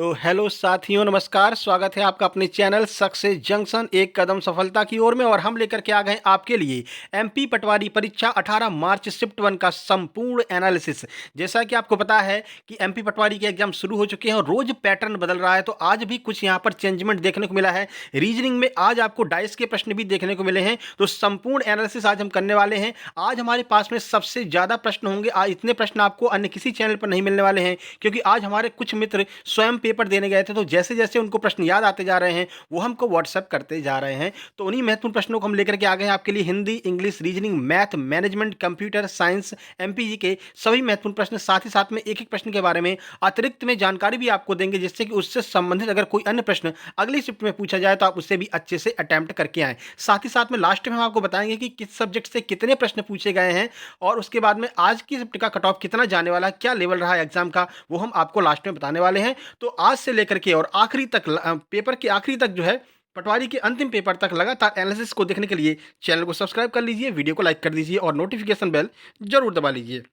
तो हेलो साथियों, नमस्कार। स्वागत है आपका अपने चैनल सक्सेस जंक्शन एक कदम सफलता की ओर में। और हम लेकर के आ गए आपके लिए एमपी पटवारी परीक्षा 18 मार्च शिफ्ट 1 का संपूर्ण एनालिसिस। जैसा कि आपको पता है कि एमपी पटवारी के एग्जाम शुरू हो चुके हैं और रोज पैटर्न बदल रहा है, तो आज भी कुछ यहाँ पर चेंजमेंट देखने को मिला है। रीजनिंग में आज आपको डाइस के प्रश्न भी देखने को मिले हैं, तो संपूर्ण एनालिसिस आज हम करने वाले हैं। आज हमारे पास में सबसे ज्यादा प्रश्न होंगे। आज इतने प्रश्न आपको अन्य किसी चैनल पर नहीं मिलने वाले हैं, क्योंकि आज हमारे कुछ मित्र स्वयं पेपर देने गए थे, तो जैसे जैसे उनको प्रश्न याद आते जा रहे हैं वो हमको व्हाट्सएप करते जा रहे हैं। तो उन्हीं महत्वपूर्ण प्रश्नों को हम लेकर के आ गए हैं आपके लिए। Hindi, English, reasoning, math, management, computer science, MPG के सभी महत्वपूर्ण प्रश्न, साथ ही साथ में एक एक प्रश्न के बारे में अतिरिक्त में जानकारी भी आपको देंगे, जिससे कि उससे संबंधित अगर कोई अन्य प्रश्न अगली शिफ्ट में पूछा जाए तो आप उससे भी अच्छे से अटेम्प्ट करके आए। साथ ही साथ में लास्ट में हम आपको बताएंगे कि किस सब्जेक्ट से कितने प्रश्न पूछे गए हैं, और उसके बाद में आज की शिफ्ट का कट ऑफ कितना जाने वाला है, क्या लेवल रहा है एग्जाम का, वो हम आपको लास्ट में बताने वाले हैं। तो आज से लेकर के और आखिरी तक, पेपर के आखिरी तक जो है, पटवारी के अंतिम पेपर तक लगातार एनालिसिस को देखने के लिए चैनल को सब्सक्राइब कर लीजिए, वीडियो को लाइक कर दीजिए और नोटिफिकेशन बेल जरूर दबा लीजिए।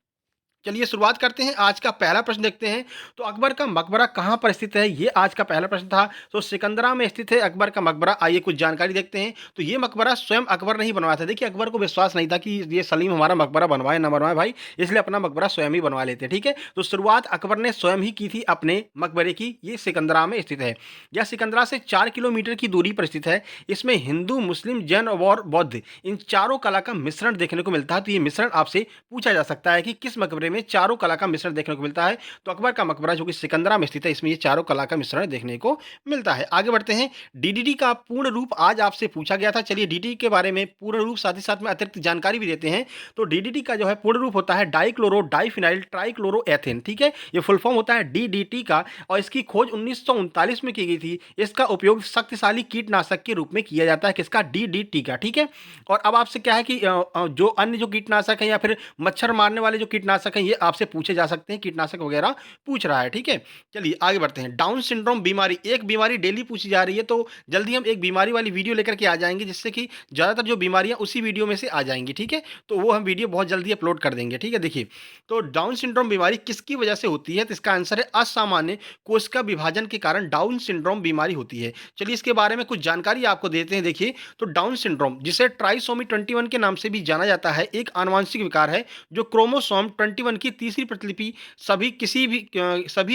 चलिए शुरुआत करते हैं। आज का पहला प्रश्न देखते हैं। तो अकबर का मकबरा कहाँ पर स्थित है, ये आज का पहला प्रश्न था। तो सिकंदरा में स्थित है अकबर का मकबरा। आइए कुछ जानकारी देखते हैं। तो ये मकबरा स्वयं अकबर ने ही बनवाया था। देखिए, अकबर को विश्वास नहीं था कि ये सलीम हमारा मकबरा बनवाए ना बनवाए भाई, इसलिए अपना मकबरा स्वयं ही बनवा लेते। ठीक है, तो शुरुआत अकबर ने स्वयं ही की थी अपने मकबरे की। ये सिकंदरा में स्थित है। यह सिकंदरा से 4 किलोमीटर की दूरी पर स्थित है। इसमें हिंदू, मुस्लिम, जैन और बौद्ध, इन चारों कला का मिश्रण देखने को मिलता है। तो ये मिश्रण आपसे पूछा जा सकता है कि किस मकबरे में चारों कला का मिश्रण देखने को मिलता है। तो अकबर का मकबरा जो कि सिकंदरा में स्थित है, इसमें ये चारों कला का मिश्रण देखने को मिलता है। आगे बढ़ते हैं। डीडीटी का पूर्ण रूप आज आपसे पूछा गया था। चलिए डीडीटी के बारे में पूर्ण रूप साथ ही साथ में अतिरिक्त जानकारी भी देते हैं। तो डीडीटी का जो है पूर्ण रूप होता है डाइक्लोरो डाइफिनाइल ट्राइक्लोरो एथेन। ठीक है, ये फुल फॉर्म होता है डीडीटी का, और इसकी खोज 1939 में की गई थी। इसका उपयोग शक्तिशाली कीटनाशक के रूप में किया जाता है, किसका, डीडीटी का। ठीक है, और अब आपसे क्या है कि जो अन्य जो कीटनाशक है या फिर मच्छर मारने वाले जो कीटनाशक हैं, ये आपसे पूछे जा सकते हैं। कीटनाशक वगैरह पूछ रहा है। ठीक है, चलिए आगे बढ़ते हैं। डाउन सिंड्रोम बीमारी, एक बीमारी डेली पूछी जा रही है, तो जल्दी हम एक बीमारी वाली वीडियो लेकर के आ जाएंगे, जिससे कि ज्यादातर जो बीमारियां उसी वीडियो में से आ जाएंगी। ठीक है, तो वो हम वीडियो बहुत जल्दी अपलोड कर देंगे। ठीक है, देखिए, तो डाउन सिंड्रोम बीमारी किसकी वजह से होती है, तो इसका आंसर है असामान्य कोशिका विभाजन के कारण डाउन सिंड्रोम बीमारी होती है। चलिए इसके बारे में कुछ जानकारी आपको देते हैं। देखिए, तो डाउन सिंड्रोम, जिसे ट्राइसोमी 21 के नाम से भी जाना जाता है, एक आनुवंशिक विकार है जो क्रोमोसोम 21 की तीसरी प्रतिलिपि सभी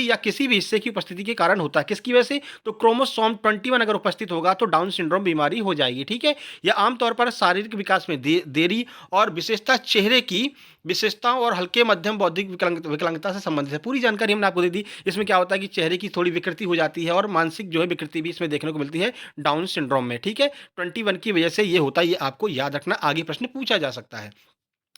या किसी भी हिस्से की उपस्थिति के कारण होता है। किसकी वजह से, तो क्रोमोसोम 21 अगर उपस्थित होगा तो डाउन सिंड्रोम बीमारी हो जाएगी। ठीक है, यह आमतौर पर शारीरिक विकास में देरी और विशेषता चेहरे की विशेषताओं और हल्के मध्यम बौद्धिक विकलांगता से संबंधित है। पूरी जानकारी हमने आपको दे दी। इसमें क्या होता है कि चेहरे की थोड़ी विकृति हो जाती है और मानसिक जो है विकृति भी इसमें देखने को मिलती है डाउन सिंड्रोम में। ठीक है, 21 की वजह से ये होता है, ये आपको याद रखना, आगे प्रश्न पूछा जा सकता है।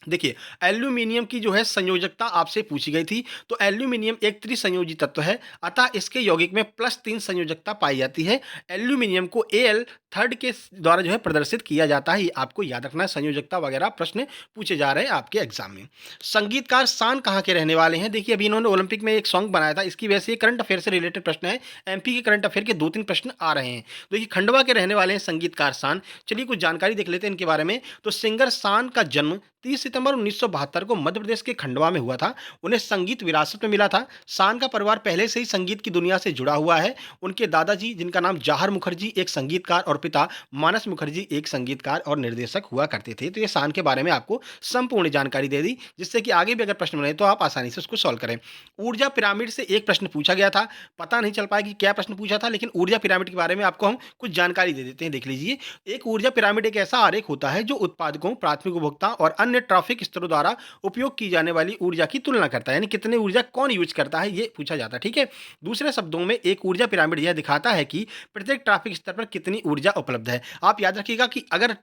देखिए, एल्यूमिनियम की जो है संयोजकता आपसे पूछी गई थी। तो एल्यूमिनियम एक त्रिसंयोजी तत्व है, अतः इसके यौगिक में +3 संयोजकता पाई जाती है। एल्यूमिनियम को एल थर्ड के द्वारा जो है प्रदर्शित किया जाता है। ये आपको याद रखना है। संयोजकता वगैरह प्रश्न पूछे जा रहे हैं आपके एग्जाम में। संगीतकार शान कहाँ के रहने वाले हैं, देखिए अभी इन्होंने ओलंपिक में एक सॉन्ग बनाया था, इसकी वजह से करंट अफेयर से रिलेटेड प्रश्न है। एमपी के करंट अफेयर के 2-3 प्रश्न आ रहे हैं। देखिए, खंडवा के रहने वाले हैं संगीतकार शान। चलिए कुछ जानकारी देख लेते हैं इनके बारे में। तो सिंगर शान का जन्म 30 सितंबर 1972 को मध्य प्रदेश के खंडवा में हुआ था। उन्हें संगीत विरासत में मिला था। शान का परिवार पहले से ही संगीत की दुनिया से जुड़ा हुआ है। उनके दादाजी, जिनका नाम जाहर मुखर्जी, एक संगीतकार, और पिता मानस मुखर्जी एक संगीतकार और निर्देशक हुआ करते थे। तो ये शान के बारे में आपको संपूर्ण जानकारी दे दी, जिससे कि आगे भी अगर प्रश्न बने तो आप आसानी से उसको सॉल्व करें। ऊर्जा पिरामिड से एक प्रश्न पूछा गया था। पता नहीं चल पाया कि क्या प्रश्न पूछा था, लेकिन ऊर्जा पिरामिड के बारे में आपको हम कुछ जानकारी दे देते हैं। देख लीजिए, एक ऊर्जा पिरामिड एक ऐसा आरेख होता है जो उत्पादकों, प्राथमिक उपभोक्ता और अन्य ट्रैफिक स्तरों द्वारा उपयोग की जाने वाली ऊर्जा की तुलना करता है। यानी कितने ऊर्जा कौन यूज करता है, ये पूछा जाता है। ठीक है, दूसरे शब्दों में एक ऊर्जा पिरामिड यह दिखाता है कि प्रत्येक ट्रैफिक स्तर पर कितनी ऊर्जा उपलब्ध है। आप याद रखिएगा कि अगर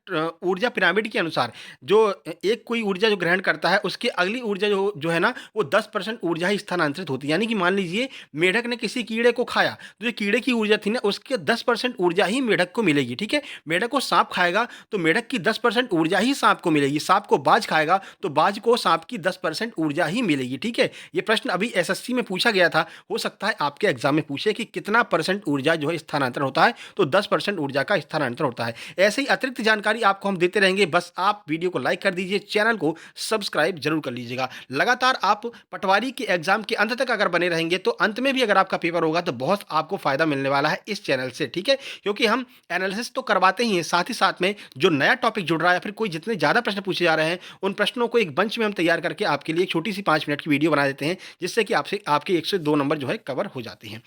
ऊर्जा पिरामिड के अनुसार जो एक कोई ऊर्जा जो ग्रहण करता है, उसकी अगली ऊर्जा जो है ना, वो 10% ऊर्जा ही स्थानांतरित होती है। यानी कि मान लीजिए मेढक ने किसी कीड़े को खाया, तो जो कीड़े की ऊर्जा थी ना, उसके 10% ऊर्जा ही मेढक को मिलेगी। ठीक है, मेढक को सांप खाएगा तो मेढक की 10% ऊर्जा ही सांप को मिलेगी। सांप को बाज बाज खाएगा तो बाज को सांप की 10% ऊर्जा ही मिलेगी। ठीक है, ये प्रश्न अभी एसएससी में पूछा गया था, हो सकता है आपके एग्जाम में पूछे कि कितना परसेंट ऊर्जा जो है स्थानांतरण होता है, तो 10% ऊर्जा का स्थानांतरण होता है। ऐसे ही अतिरिक्त जानकारी आपको हम देते रहेंगे, बस आप वीडियो को लाइक कर दीजिए, चैनल को सब्सक्राइब जरूर कर लीजिएगा। लगातार आप पटवारी के एग्जाम के अंत तक अगर बने रहेंगे तो अंत में भी अगर आपका पेपर होगा तो बहुत आपको फायदा मिलने वाला है इस चैनल से। ठीक है, क्योंकि हम एनालिसिस तो करवाते ही हैं, साथ ही साथ में जो नया टॉपिक जुड़ रहा है या फिर कोई जितने ज़्यादा प्रश्न पूछे जा रहे हैं उन प्रश्नों को एक बंच में हम तैयार करके आपके लिए एक छोटी सी 5 मिनट की वीडियो बना देते हैं, जिससे कि आपसे आपके 1 से 2 नंबर जो है कवर हो जाते हैं।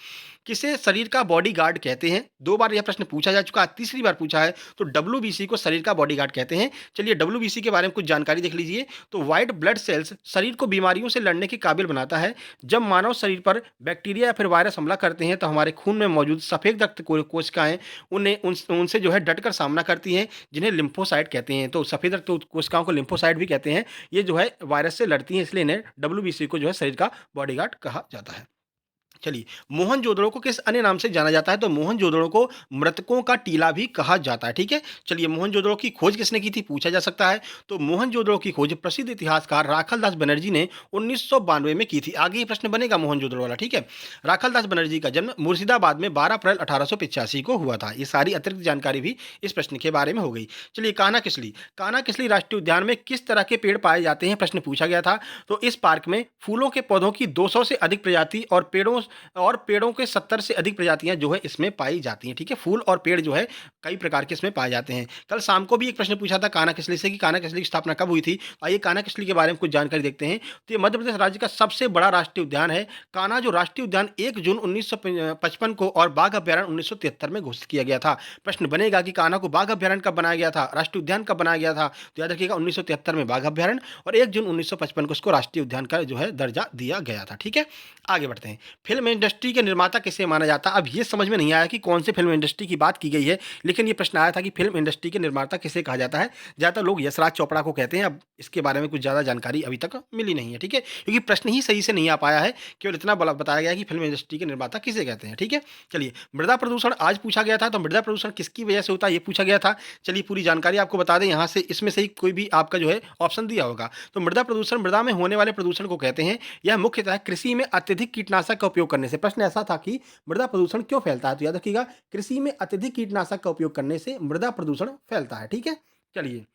किसे शरीर का बॉडीगार्ड कहते हैं? 2 बार यह प्रश्न पूछा जा चुका है, तीसरी बार पूछा है, तो डब्ल्यूबीसी को शरीर का बॉडीगार्ड कहते हैं। चलिए डब्ल्यूबीसी के बारे में कुछ जानकारी देख लीजिए। तो व्हाइट ब्लड सेल्स शरीर को बीमारियों से लड़ने के काबिल बनाता है। जब मानव शरीर पर बैक्टीरिया या फिर वायरस हमला करते हैं तो हमारे खून में मौजूद सफेद रक्त कोशिकाएं उन्हें उनसे जो है डटकर सामना करती हैं, जिन्हें लिम्फोसाइट कहते हैं। तो सफेद रक्त कोशिकाओं को लिम्फोसाइट भी कहते हैं। ये जो है वायरस से लड़ती हैं, इसलिए इन्हें डब्ल्यूबीसी को जो है शरीर का बॉडीगार्ड कहा जाता है। चलिए, मोहनजोदड़ो को किस अन्य नाम से जाना जाता है? तो मोहनजोदड़ो को मृतकों का टीला भी कहा जाता है। ठीक है, चलिए मोहनजोदड़ो की खोज किसने की थी, पूछा जा सकता है। तो मोहनजोदड़ो की खोज प्रसिद्ध इतिहासकार राखालदास बनर्जी ने 1992 में की थी। आगे ये प्रश्न बनेगा मोहनजोदड़ो वाला। ठीक है, राखालदास बनर्जी का जन्म मुर्शिदाबाद में 12 अप्रैल 1885 को हुआ था। ये सारी अतिरिक्त जानकारी भी इस प्रश्न के बारे में हो गई। चलिए, कान्हा किसली, कान्हा किसली राष्ट्रीय उद्यान में किस तरह के पेड़ पाए जाते हैं, प्रश्न पूछा गया था। तो इस पार्क में फूलों के पौधों की 200 से अधिक प्रजाति और पेड़ों के 70 से अधिक प्रजातियां जो है इसमें पाई जाती हैं। ठीक है, फूल और पेड़ जो है कई प्रकार के इसमें पाए जाते हैं। कल शाम को भी एक प्रश्न पूछा था कान्हा किसली से कि कान्हा किसली की स्थापना कब हुई थी। आइए कान्हा किसली के बारे में कुछ जानकारी देखते हैं। तो ये मध्य प्रदेश राज्य का सबसे बड़ा राष्ट्रीय उद्यान है। कान्हा जो राष्ट्रीय उद्यान 1 जून 1955 को और बाघ अभ्यारण्य 1973 में घोषित किया गया था। प्रश्न बनेगा कि कान्हा को बाघ अभ्यारण्य कब बनाया गया था, राष्ट्रीय उद्यान कब बनाया गया था। तो याद रखिएगा 1973 में बाघ अभ्यारण्य और 1 जून 1955 को उसको राष्ट्रीय उद्यान का जो है दर्जा दिया गया था। ठीक है, आगे बढ़ते हैं। फिल्म इंडस्ट्री के निर्माता किसे माना जाता है? अब ये समझ में नहीं आया कि कौन से फिल्म इंडस्ट्री की बात की गई है, लेकिन ये प्रश्न आया था कि फिल्म इंडस्ट्री के निर्माता किसे कहा जाता है। ज़्यादातर लोग यशराज चोपड़ा को कहते हैं। अब इसके बारे में कुछ ज़्यादा जानकारी अभी तक मिली नहीं है। ठीक है, क्योंकि प्रश्न ही सही से नहीं आ पाया है, केवल इतना बताया गया है कि फिल्म इंडस्ट्री के निर्माता किसे कहते हैं। ठीक है, चलिए मृदा प्रदूषण आज पूछा गया था, तो मृदा प्रदूषण किसकी वजह से होता है ये पूछा गया था। चलिए पूरी जानकारी आपको बता दें यहाँ से, इसमें से ही कोई भी आपका जो है ऑप्शन दिया होगा। तो मृदा प्रदूषण मृदा में होने वाले प्रदूषण को कहते हैं। यह मुख्यतः कृषि में अत्यधिक कीटनाशक का उपयोग करने से। प्रश्न ऐसा था कि मृदा प्रदूषण क्यों फैलता है, तो याद रखिएगा कृषि में अत्यधिक कीटनाशक का उपयोग करने से मृदा प्रदूषण फैलता है। ठीक है, चलिए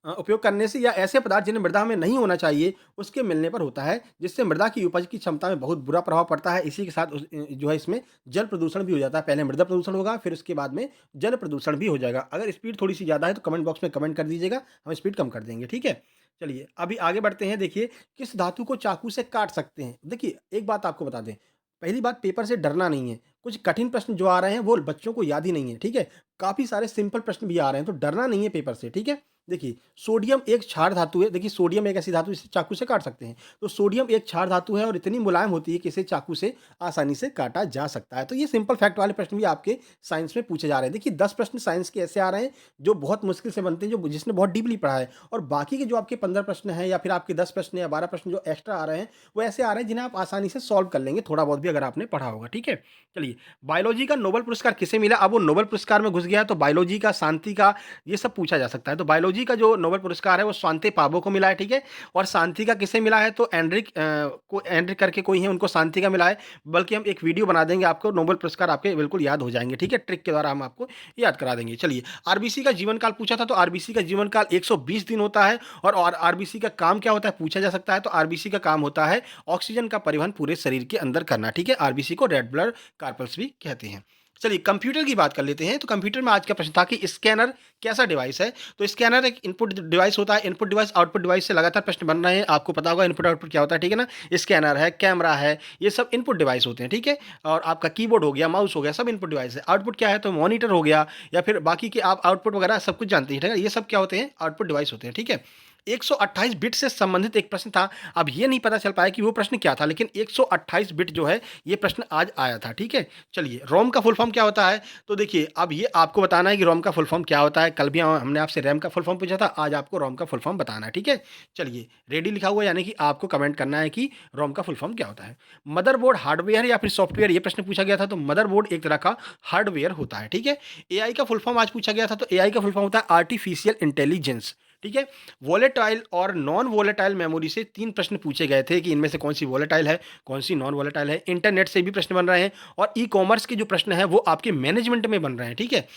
उपयोग करने से या ऐसे पदार्थ जिन्हें मृदा में नहीं होना चाहिए उसके मिलने पर होता है, जिससे मृदा की उपज की क्षमता में बहुत बुरा प्रभाव पड़ता है। इसी के साथ जो है इसमें जल प्रदूषण भी हो जाता है। पहले मृदा प्रदूषण होगा, फिर उसके बाद में जल प्रदूषण भी हो जाएगा। अगर स्पीड थोड़ी सी ज़्यादा है तो कमेंट बॉक्स में कमेंट कर दीजिएगा, हम स्पीड कम कर देंगे। ठीक है, चलिए अभी आगे बढ़ते हैं। देखिए किस धातु को चाकू से काट सकते हैं। देखिए एक बात आपको बता दें, पहली बात पेपर से डरना नहीं है। कुछ कठिन प्रश्न जो आ रहे हैं वो बच्चों को याद ही नहीं है। ठीक है, काफ़ी सारे सिंपल प्रश्न भी आ रहे हैं, तो डरना नहीं है पेपर से। ठीक है, देखिए सोडियम एक क्षार धातु है। देखिए सोडियम एक ऐसी धातु जिसे चाकू से काट सकते हैं। तो सोडियम एक क्षार धातु है और इतनी मुलायम होती है कि इसे चाकू से आसानी से काटा जा सकता है। तो ये सिंपल फैक्ट वाले प्रश्न भी आपके साइंस में पूछे जा रहे हैं। देखिए 10 प्रश्न साइंस के ऐसे आ रहे हैं जो बहुत मुश्किल से बनते हैं, जो जिसने बहुत डीपली पढ़ा है, और बाकी के जो आपके 15 प्रश्न हैं या फिर आपके 10 प्रश्न या 12 प्रश्न जो एक्स्ट्रा आ रहे हैं वो ऐसे आ रहे हैं जिन्हें आप आसानी से सॉल्व कर लेंगे, थोड़ा बहुत भी अगर आपने पढ़ा होगा। ठीक है, चलिए बायोलॉजी का नोबेल पुरस्कार किसे मिला। अब वो नोबेल पुरस्कार में घुस गया तो बायोलॉजी का, शांति का, ये सब पूछा जा सकता है। तो बायोलॉजी का जो नोबेल पुरस्कार है वो स्वांते पाबो को मिला है। ठीक है, और शांति का किसे मिला है, तो एंड्रिक करके कोई है, उनको शांति का मिला है। बल्कि हम एक वीडियो बना देंगे, आपको नोबेल पुरस्कार आपके बिल्कुल याद हो जाएंगे। ठीक है, ट्रिक के द्वारा हम आपको याद करा देंगे। चलिए आरबीसी का जीवन काल पूछा था, तो आरबीसी का जीवन काल 120 दिन होता है। और आरबीसी का काम क्या होता है पूछा जा सकता है। तो आरबीसी का काम होता है ऑक्सीजन का परिवहन पूरे शरीर के अंदर करना। ठीक है, आरबीसी को रेड ब्लड कार्पल्स भी कहते हैं। चलिए कंप्यूटर की बात कर लेते हैं। तो कंप्यूटर में आज का प्रश्न था कि स्कैनर कैसा डिवाइस है। तो स्कैनर एक इनपुट डिवाइस होता है। इनपुट डिवाइस आउटपुट डिवाइस से लगातार प्रश्न बन रहे हैं, आपको पता होगा इनपुट आउटपुट क्या होता है। ठीक है ना, स्कैनर है, कैमरा है, ये सब इनपुट डिवाइस होते हैं। ठीक है, और आपका कीबोर्ड हो गया, माउस हो गया, सब इनपुट डिवाइस है। आउटपुट क्या है, तो मॉनिटर हो गया, या फिर बाकी के आप आउटपुट वगैरह सब कुछ जानते हैं। ठीक है, ये सब क्या होते हैं, आउटपुट डिवाइस होते हैं। ठीक है, 128 बिट से संबंधित एक प्रश्न था। अब ये नहीं पता चल पाया कि वो प्रश्न क्या था, लेकिन 128 बिट जो है ये प्रश्न आज आया था। ठीक है, चलिए रोम का फुल फॉर्म क्या होता है। तो देखिए अब ये आपको बताना है कि रोम का फुल फॉर्म क्या होता है। कल भी हमने आपसे रैम का फुल फॉर्म पूछा था, आज आपको रोम का फुल फॉर्म बताना है। ठीक है, चलिए रेडी लिखा हुआ, यानी कि आपको कमेंट करना है कि रोम का फुल फॉर्म क्या होता है। मदरबोर्ड हार्डवेयर या फिर सॉफ्टवेयर, ये प्रश्न पूछा गया था। तो मदरबोर्ड एक तरह का हार्डवेयर होता है। ठीक है, एआई का फुल फॉर्म आज पूछा गया था। तो एआई का फुल फॉर्म होता है आर्टिफिशियल इंटेलिजेंस। ठीक है। वोलेटाइल और नॉन वोलेटाइल मेमोरी से 3 प्रश्न पूछे गए थे कि इनमें से कौन-सी वोलेटाइल है, कौन-सी नॉन वोलेटाइल है। इंटरनेट से भी प्रश्न बन रहे हैं और ई-कॉमर्स के जो प्रश्न हैं वो आपके मैनेजमेंट में बन रहे हैं, ठीक है।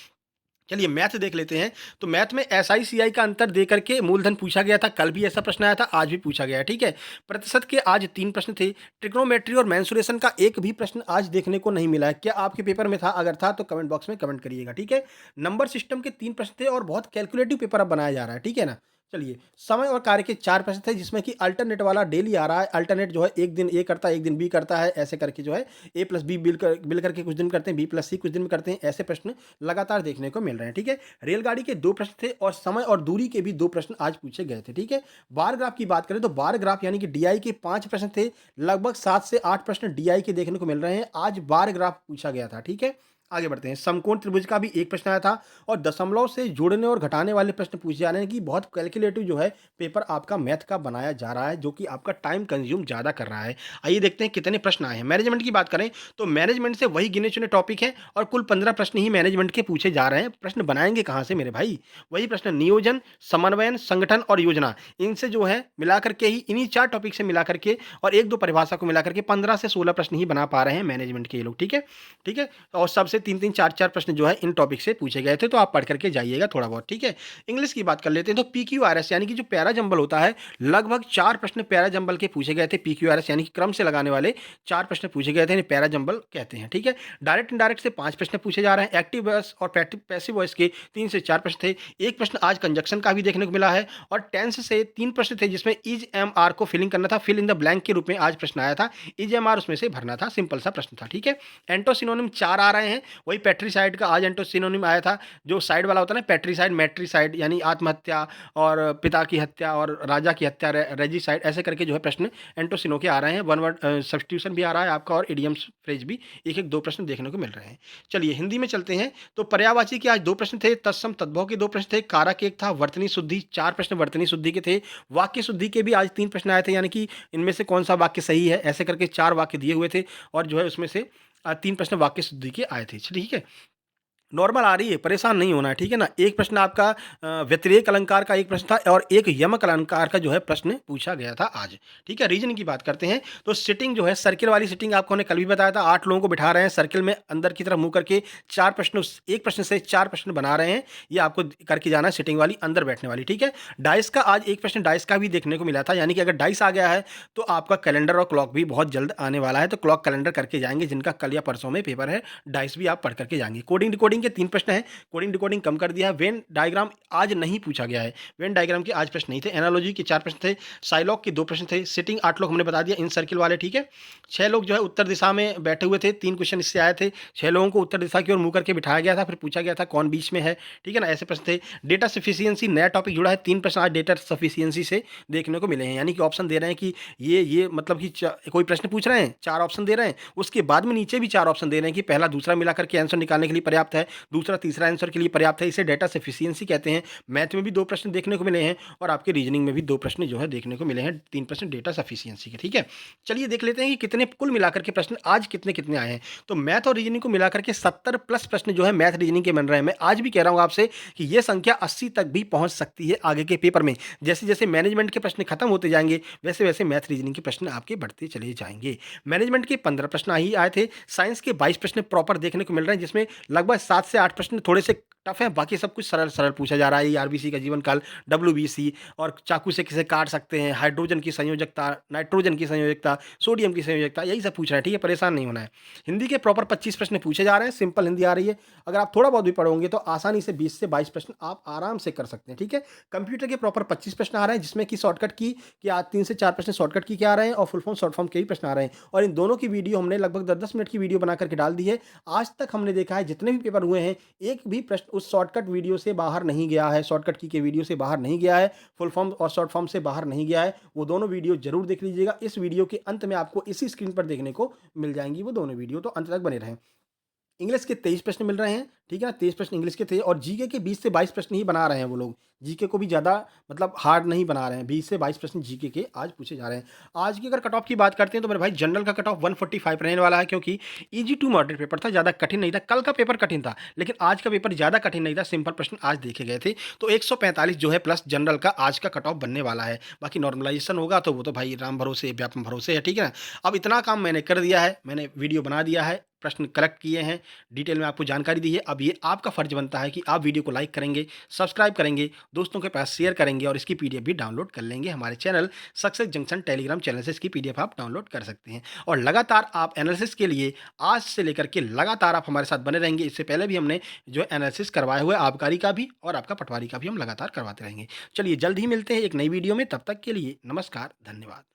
चलिए मैथ देख लेते हैं। तो मैथ में एसआई-सीआई का अंतर दे करके मूलधन पूछा गया था, कल भी ऐसा प्रश्न आया था, आज भी पूछा गया है, ठीक है। प्रतिशत के आज 3 प्रश्न थे। ट्रिग्नोमेट्री और मेंसुरेशन का एक भी प्रश्न आज देखने को नहीं मिला है। क्या आपके पेपर में था? अगर था तो कमेंट बॉक्स में कमेंट करिएगा, ठीक है। नंबर सिस्टम के 3 प्रश्न थे और बहुत कैलकुलेटिव पेपर अब बनाया जा रहा है, ठीक है ना। चलिए, समय और कार्य के 4 प्रश्न थे जिसमें कि अल्टरनेट वाला डेली आ रहा है। अल्टरनेट जो है एक दिन ए करता है, एक दिन बी करता है, ऐसे करके जो है ए प्लस बी बिल करके कुछ दिन करते हैं, बी प्लस सी कुछ दिन में करते हैं, ऐसे प्रश्न लगातार देखने को मिल रहे हैं, ठीक है। रेलगाड़ी के 2 प्रश्न थे और समय और दूरी के भी 2 प्रश्न आज पूछे गए थे, ठीक है। बार ग्राफ की बात करें तो बार ग्राफ यानी कि डीआई के 5 प्रश्न थे, लगभग 7 से 8 प्रश्न डीआई के देखने को मिल रहे हैं। आज बार ग्राफ पूछा गया था, ठीक है। आगे बढ़ते हैं। समकोण त्रिभुज का भी एक प्रश्न आया था और दशमलव से जोड़ने और घटाने वाले प्रश्न पूछे जा रहे हैं कि बहुत कैलकुलेटिव जो है पेपर आपका मैथ का बनाया जा रहा है, जो कि आपका टाइम कंज्यूम ज़्यादा कर रहा है। आइए देखते हैं कितने प्रश्न आए हैं। मैनेजमेंट की बात करें तो मैनेजमेंट से वही गिने चुने टॉपिक हैं और कुल 15 प्रश्न ही मैनेजमेंट के पूछे जा रहे हैं। प्रश्न बनाएंगे कहाँ से मेरे भाई? वही प्रश्न नियोजन, समन्वयन, संगठन और योजना, इनसे जो है मिला करके ही, इन्हीं 4 टॉपिक से मिला करके और 1-2 परिभाषा को मिला करके 15 से 16 प्रश्न ही बना पा रहे हैं मैनेजमेंट के ये लोग, ठीक है। ठीक है? और सबसे 3-3, 4-4 प्रश्न जो है इन टॉपिक से पूछे गए थे, तो आप पढ़ करके जाइएगा थोड़ा बहुत, ठीक है। इंग्लिश की बात कर लेते हैं तो पीक्यूआरएस यानी कि जो पैरा जंबल होता है, लगभग 4 प्रश्न पैरा जंबल के पूछे गए थे। पीक्यूआरएस यानी कि क्रम से लगाने वाले 4 प्रश्न पूछे गए थे, इन्हें पैरा जंबल कहते हैं, ठीक है। डायरेक्ट इनडायरेक्ट से 5 प्रश्न पूछे जा रहे हैं। एक्टिव वॉइस और पैसिव वॉइस के 3 से 4 प्रश्न थे। एक प्रश्न आज कंजक्शन का भी देखने को मिला है और टेंस से 3 प्रश्न थे जिसमें इज एम आर को फिलिंग करना था, फिल इन द ब्लैंक के रूप में आज प्रश्न आया था। इज एम आर उसमें से भरना था, सिंपल सा प्रश्न था, ठीक है। एंटोसिनोनिम 4 आ रहे हैं, वही पैट्रिसाइड का आज एंटोसिनोनिम आया था। जो साइड वाला होता है ना, पैट्रिसाइड, मैट्रिसाइड यानी आत्महत्या और पिता की हत्या और राजा की हत्या, रेजिसाइड, ऐसे करके जो है प्रश्न एंटोसिनो के आ रहे हैं। वन वर्ड सब्स्टिट्यूशन भी आ रहा है आपका और इडियम्स फ्रेज भी एक एक 2 प्रश्न देखने को मिल रहे हैं। चलिए हिंदी में चलते हैं। तो पर्यायवाची के आज 2 प्रश्न थे, तत्सम तद्भव के 2 प्रश्न थे, कारक एक था, वर्तनी शुद्धि 4 प्रश्न वर्तनी शुद्धि के थे, वाक्य शुद्धि के भी आज 3 प्रश्न आए थे, यानी कि इनमें से कौन सा वाक्य सही है, ऐसे करके 4 वाक्य दिए हुए थे और जो है उसमें से 3 प्रश्न वाक्य शुद्धि के आए थे, ठीक है। नॉर्मल आ रही है, परेशान नहीं होना है, ठीक है ना। एक प्रश्न आपका व्यतिरेक अलंकार का एक प्रश्न था और एक यमक अलंकार का जो है प्रश्न पूछा गया था आज, ठीक है। रीजनिंग की बात करते हैं तो सिटिंग जो है, सर्किल वाली सिटिंग आपको हमने कल भी बताया था। 8 लोगों को बिठा रहे हैं सर्किल में, अंदर की तरफ मुंह करके 4 प्रश्न, एक प्रश्न से 4 प्रश्न बना रहे हैं, ये आपको करके जाना है सिटिंग वाली, अंदर बैठने वाली, ठीक है। डाइस का आज एक प्रश्न डाइस का भी देखने को मिला था, यानी कि अगर डाइस आ गया है तो आपका कैलेंडर और क्लॉक भी बहुत जल्द आने वाला है, तो क्लॉक कैलेंडर करके जाएंगे जिनका कल या परसों में पेपर है। डाइस भी आप पढ़ करके जाएंगे। कोडिंग डिकोडिंग के 3 प्रश्न हैं, कोडिंग डिकोडिंग कम कर दिया है। वेन डायग्राम आज नहीं पूछा गया है, वेन डायग्राम के आज प्रश्न नहीं थे। एनालॉजी के 4 प्रश्न थे, साइलॉग के 2 प्रश्न थे, सिटिंग 8 लोग हमने बता दिया इन सर्किल वाले, ठीक है। 6 लोग जो है उत्तर दिशा में बैठे हुए थे, 3 क्वेश्चन इससे आए थे। 6 लोगों को उत्तर दिशा की ओर मुंह करके बिठाया गया था, फिर पूछा गया था कौन बीच में है, ठीक है ना, ऐसे प्रश्न थे। डेटा सफिशियंसी नया टॉपिक जुड़ा है, 3 प्रश्न आज डेटा सफिशियंसी से देखने को मिले हैं, यानी कि ऑप्शन दे रहे हैं कि ये मतलब कि कोई प्रश्न पूछ रहे हैं, 4 ऑप्शन दे रहे हैं, उसके बाद में नीचे भी 4 ऑप्शन दे रहे हैं कि पहला दूसरा मिला करके आंसर निकालने के लिए पर्याप्त है, दूसरा तीसरा आंसर के लिए पर्याप्त है। इसे डेटा सफिशिएंसी कहते हैं। मैथ में भी 2 प्रश्न देखने को मिले हैं और आपके रीजनिंग में भी 2 प्रश्न जो है देखने को मिले हैं, 3 प्रश्न डेटा सफिशिएंसी के, ठीक है। चलिए देख लेते हैं कि कितने कुल मिलाकर के प्रश्न आज कितने कितने आए हैं। तो मैथ और रीजनिंग को मिलाकर के 70 प्लस प्रश्न जो है मैथ रीजनिंग के बन रहे हैं। मैं आज भी कह रहा हूं आपसे कि यह संख्या 80 तक भी पहुंच सकती है आगे के पेपर में। जैसे जैसे मैनेजमेंट के प्रश्न खत्म होते जाएंगे वैसे वैसे मैथ रीजनिंग के प्रश्न आपके बढ़ते चले जाएंगे। मैनेजमेंट के 15 प्रश्न ही आए थे, साइंस के 22 प्रश्न प्रॉपर देखने को मिल रहे हैं, जिसमें लगभग 7 से 8 प्रश्न थोड़े से टफ है, बाकी सब कुछ सरल सरल पूछा जा रहा है। आरबीसी का जीवन काल, डब्ल्यूबीसी और चाकू से किसे काट सकते हैं, हाइड्रोजन की संयोजकता, नाइट्रोजन की संयोजकता, सोडियम की संयोजकता, यही सब पूछ रहे हैं, ठीक है, परेशान नहीं होना है। हिंदी के प्रॉपर 25 प्रश्न पूछे जा रहे हैं, सिंपल हिंदी आ रही है। अगर आप थोड़ा बहुत भी पढ़ोगे तो आसानी से 20 से 22 प्रश्न आप आराम से कर सकते हैं, ठीक है। कंप्यूटर के प्रॉपर 25 प्रश्न आ रहे हैं, जिसमें कि शॉर्टकट की कि आज 3 से 4 प्रश्न शॉर्टकट की क्या आ रहे हैं और फुल फॉर्म शॉर्ट फॉर्म के ही प्रश्न आ रहे हैं, और इन दोनों की वीडियो हमने लगभग 10-10 मिनट की वीडियो बना करके डाल दी है। आज तक हमने देखा है जितने भी पेपर हुए हैं, एक भी प्रश्न उस शॉर्टकट वीडियो से बाहर नहीं गया है, शॉर्टकट की के वीडियो से बाहर नहीं गया है, फुल फॉर्म और शॉर्ट फॉर्म से बाहर नहीं गया है। वो दोनों वीडियो जरूर देख लीजिएगा, इस वीडियो के अंत में आपको इसी स्क्रीन पर देखने को मिल जाएंगी वो दोनों वीडियो, तो अंत तक बने रहें। इंग्लिश के 23 प्रश्न मिल रहे हैं, ठीक है ना? 23 प्रश्न इंग्लिश के थे और जीके के 20 से 22 प्रश्न ही बना रहे हैं वो लोग। जीके को भी ज़्यादा मतलब हार्ड नहीं बना रहे हैं, 20 से 22 प्रश्न जीके के आज पूछे जा रहे हैं। आज की अगर कट ऑफ की बात करते हैं तो मेरे भाई जनरल का कट ऑफ 145 रहने वाला है, क्योंकि ईज़ी टू मॉडरेट पेपर था, ज़्यादा कठिन नहीं था। कल का पेपर कठिन था, लेकिन आज का पेपर ज़्यादा कठिन नहीं था, सिंपल प्रश्न आज देखे गए थे। तो 145 जो है प्लस जनरल का आज का कट ऑफ बनने वाला है। बाकी नॉर्मलाइज़ेशन होगा तो वो तो भाई राम भरोसे, व्यापम भरोसे है, ठीक है ना? अब इतना काम मैंने कर दिया है, मैंने वीडियो बना दिया है, प्रश्न कलेक्ट किए हैं, डिटेल में आपको जानकारी दी है। अब ये आपका फ़र्ज़ बनता है कि आप वीडियो को लाइक करेंगे, सब्सक्राइब करेंगे, दोस्तों के पास शेयर करेंगे और इसकी पीडीएफ भी डाउनलोड कर लेंगे। हमारे channel success junction Telegram channel से इसकी पीडीएफ आप डाउनलोड कर सकते हैं। और लगातार आप एनालिसिस के लिए आज से लेकर के लगातार आप हमारे साथ बने रहेंगे। इससे पहले भी हमने जो है एनालिसिस करवाए हुए आबकारी का भी और आपका पटवारी का भी हम लगातार करवाते रहेंगे। चलिए जल्द ही मिलते हैं एक नई वीडियो में, तब तक के लिए नमस्कार, धन्यवाद।